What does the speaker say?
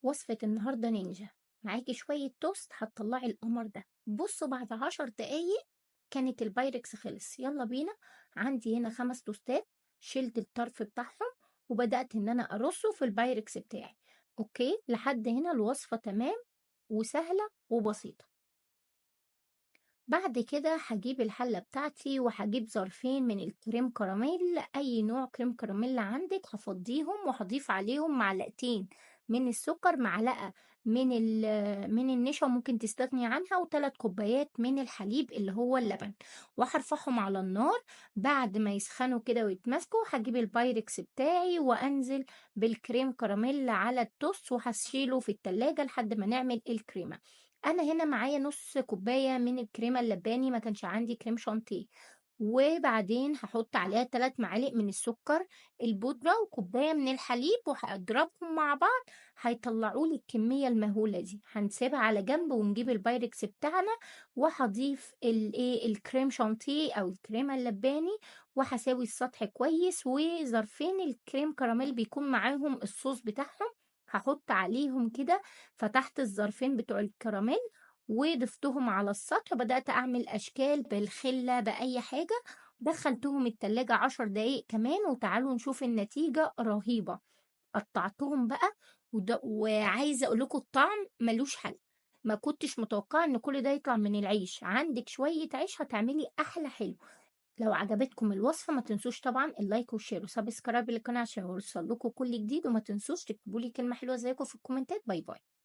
وصفة النهاردة نينجا. معاكي شوية توست هتطلعي القمر ده. بصوا بعد 10 دقايق كانت البايركس خلص. يلا بينا. عندي هنا 5 توستات، شلت الطرف بتاعهم وبدأت ان انا ارصه في البايركس بتاعي. اوكي، لحد هنا الوصفة تمام وسهلة وبسيطة. بعد كده هجيب الحلة بتاعتي وهجيب ظرفين من الكريم كراميل، اي نوع كريم كراميل عندك هفضيهم وهضيف عليهم معلقتين من السكر، معلقة من النشا ممكن تستغني عنها، و3 كوبايات من الحليب اللي هو اللبن، وهرفعهم على النار. بعد ما يسخنوا كده ويتماسكوا هجيب البايركس بتاعي وانزل بالكريم كراميل على التوست وهشيله في التلاجة لحد ما نعمل الكريمة. انا هنا معايا نص كوبايه من الكريمه اللباني، ما كانش عندي كريم شانتيه. وبعدين هحط عليها 3 معالق من السكر البودره وكوبايه من الحليب وهضربهم مع بعض. هيطلعوا لي الكميه المهوله دي. هنسيبها على جنب ونجيب البايركس بتاعنا، وهضيف الكريم شانتيه او الكريمه اللباني، وهساوي السطح كويس. وظرفين الكريم كراميل بيكون معاهم الصوص بتاعهم، هحط عليهم كده. فتحت الظرفين بتوع الكراميل وضفتهم على السطح، بدأت أعمل أشكال بالخلة بأي حاجة. دخلتهم التلاجة 10 دقايق كمان، وتعالوا نشوف النتيجة رهيبة. قطعتهم بقى، وعايزة أقول لكم الطعم ملوش حل. ما كنتش متوقعة إن كل ده يطلع من العيش. عندك شوية عيش هتعملي أحلى حلو. لو عجبتكم الوصفة ما تنسوش طبعا اللايك والشير وسبسكرايب للقناة عشان يوصل لكم كل جديد، وما تنسوش تكتبوا لي كلمة حلوة زيكم في الكومنتات. باي باي.